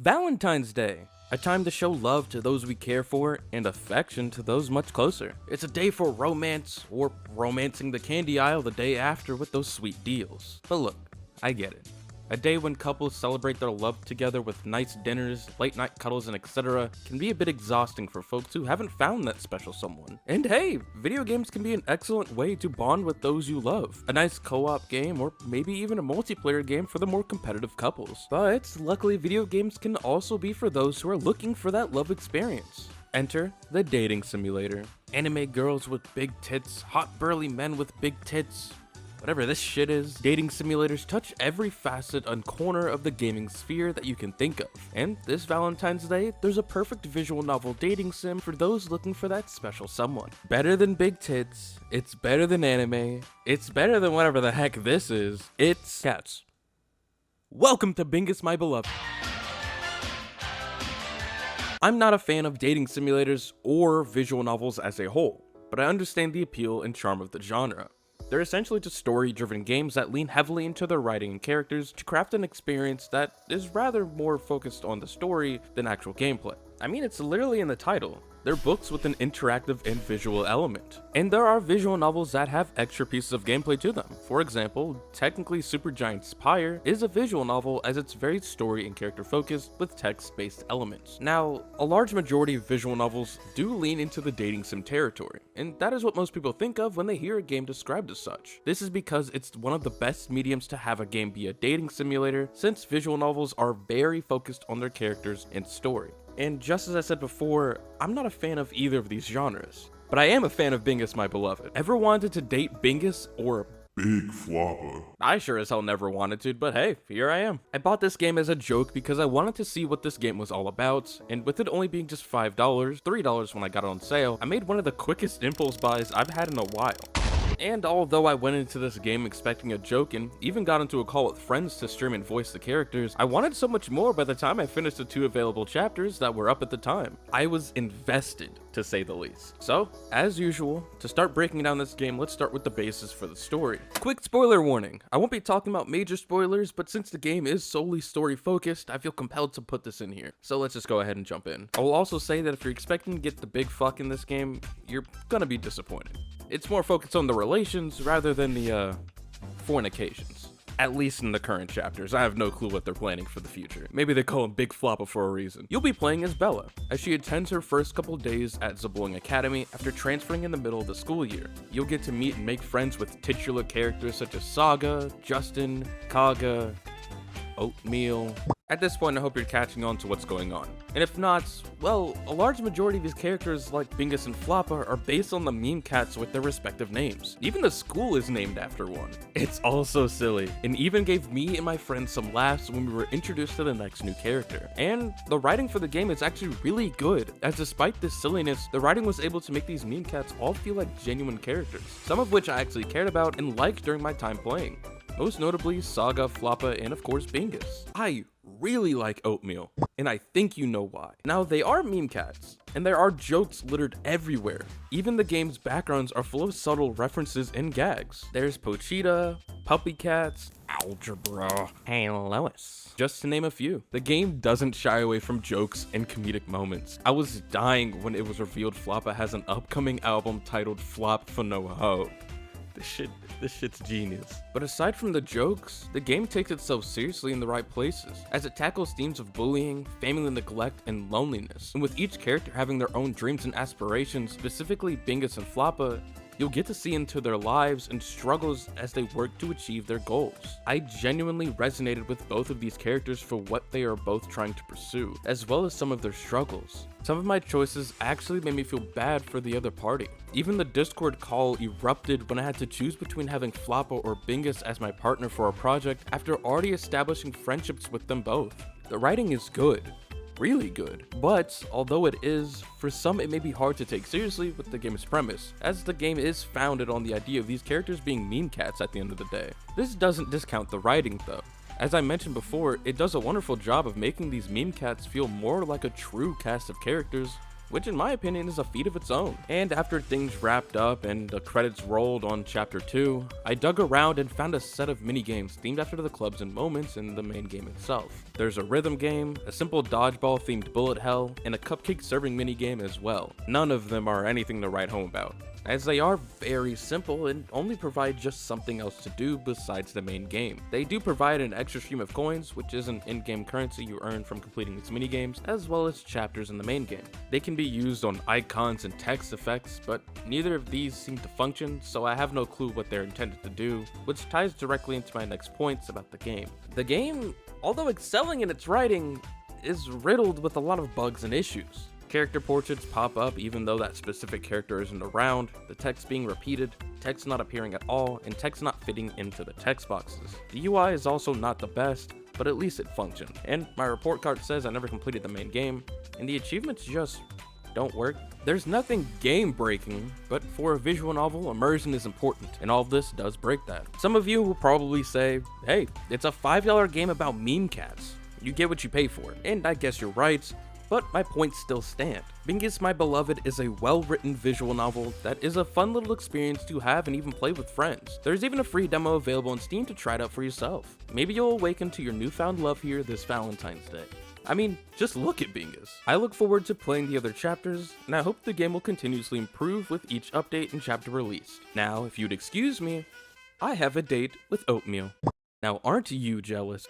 Valentine's Day, a time to show love to those we care for and affection to those much closer. It's a day for romance, or romancing the candy aisle the day after with those sweet deals. But look, I get it. A day when couples celebrate their love together with nice dinners, late night cuddles, and etc. can be a bit exhausting for folks who haven't found that special someone. And hey, video games can be an excellent way to bond with those you love. A nice co-op game, or maybe even a multiplayer game for the more competitive couples. But luckily, video games can also be for those who are looking for that love experience. Enter the dating simulator. Anime girls with big tits, hot burly men with big tits, whatever this shit is, dating simulators touch every facet and corner of the gaming sphere that you can think of. And this Valentine's Day, there's a perfect visual novel dating sim for those looking for that special someone. Better than big tits, it's better than anime, it's better than whatever the heck this is, it's cats. Welcome to Bingus My Beloved. I'm not a fan of dating simulators or visual novels as a whole, but I understand the appeal and charm of the genre. They're essentially just story-driven games that lean heavily into their writing and characters to craft an experience that is rather more focused on the story than actual gameplay. I mean, it's literally in the title. They're books with an interactive and visual element. And there are visual novels that have extra pieces of gameplay to them. For example, technically Supergiant Spire is a visual novel as it's very story and character focused with text-based elements. Now, a large majority of visual novels do lean into the dating sim territory, and that is what most people think of when they hear a game described as such. This is because it's one of the best mediums to have a game be a dating simulator, since visual novels are very focused on their characters and story. And just as I said before, I'm not a fan of either of these genres, but I am a fan of Bingus My Beloved. Ever wanted to date Bingus or Big Flopper? I sure as hell never wanted to, but hey, here I am. I bought this game as a joke because I wanted to see what this game was all about, and with it only being just $5, $3 when I got it on sale, I made one of the quickest impulse buys I've had in a while. And although I went into this game expecting a joke and even got into a call with friends to stream and voice the characters, I wanted so much more by the time I finished the 2 available chapters that were up at the time. I was invested, to say the least. So, as usual, to start breaking down this game, let's start with the basis for the story. Quick spoiler warning. I won't be talking about major spoilers, but since the game is solely story focused, I feel compelled to put this in here. So let's just go ahead and jump in. I will also say that if you're expecting to get the big fuck in this game, you're gonna be disappointed. It's more focused on the relations rather than the fornications. At least in the current chapters. I have no clue what they're planning for the future. Maybe they call him Big Flopper for a reason. You'll be playing as Bella, as she attends her first couple days at Zabling Academy after transferring in the middle of the school year. You'll get to meet and make friends with titular characters such as Saga, Justin, Kaga, Oatmeal. At this point, I hope you're catching on to what's going on. And if not, well, a large majority of these characters like Bingus and Floppa are based on the meme cats with their respective names. Even the school is named after one. It's all so silly, and even gave me and my friends some laughs when we were introduced to the next new character. And the writing for the game is actually really good, as despite this silliness, the writing was able to make these meme cats all feel like genuine characters, some of which I actually cared about and liked during my time playing. Most notably Saga, Floppa, and of course Bingus. I really like Oatmeal, and I think you know why. Now, they are meme cats, and there are jokes littered everywhere. Even the game's backgrounds are full of subtle references and gags. There's Pochita, Puppy Cats, Algebra, and Lois, just to name a few. The game doesn't shy away from jokes and comedic moments. I was dying when it was revealed Floppa has an upcoming album titled Flop for No Ho. This shit's genius. But aside from the jokes, the game takes itself seriously in the right places, as it tackles themes of bullying, family neglect, and loneliness. And with each character having their own dreams and aspirations, specifically Bingus and Floppa, you'll get to see into their lives and struggles as they work to achieve their goals. I genuinely resonated with both of these characters for what they are both trying to pursue, as well as some of their struggles. Some of my choices actually made me feel bad for the other party. Even the Discord call erupted when I had to choose between having Floppa or Bingus as my partner for a project after already establishing friendships with them both. The writing is good. Really good, but although it is, for some it may be hard to take seriously with the game's premise, as the game is founded on the idea of these characters being meme cats at the end of the day. This doesn't discount the writing though. As I mentioned before, it does a wonderful job of making these meme cats feel more like a true cast of characters which in my opinion is a feat of its own. And after things wrapped up and the credits rolled on chapter 2, I dug around and found a set of minigames themed after the clubs and moments in the main game itself. There's a rhythm game, a simple dodgeball themed bullet hell, and a cupcake serving minigame as well. None of them are anything to write home about, as they are very simple and only provide just something else to do besides the main game. They do provide an extra stream of coins, which is an in-game currency you earn from completing these minigames, as well as chapters in the main game. They can be used on icons and text effects, but neither of these seem to function, so I have no clue what they're intended to do, which ties directly into my next points about the game. The game, although excelling in its writing, is riddled with a lot of bugs and issues. Character portraits pop up even though that specific character isn't around, the text being repeated, text not appearing at all, and text not fitting into the text boxes. The UI is also not the best, but at least it functioned. And my report card says I never completed the main game, and the achievements just don't work. There's nothing game breaking, but for a visual novel, immersion is important, and all of this does break that. Some of you will probably say, hey, it's a $5 game about meme cats. You get what you pay for, and I guess you're right, but my points still stand. Bingus My Beloved is a well-written visual novel that is a fun little experience to have and even play with friends. There's even a free demo available on Steam to try it out for yourself. Maybe you'll awaken to your newfound love here this Valentine's Day. I mean, just look at Bingus. I look forward to playing the other chapters, and I hope the game will continuously improve with each update and chapter released. Now, if you'd excuse me, I have a date with oatmeal. Now, aren't you jealous?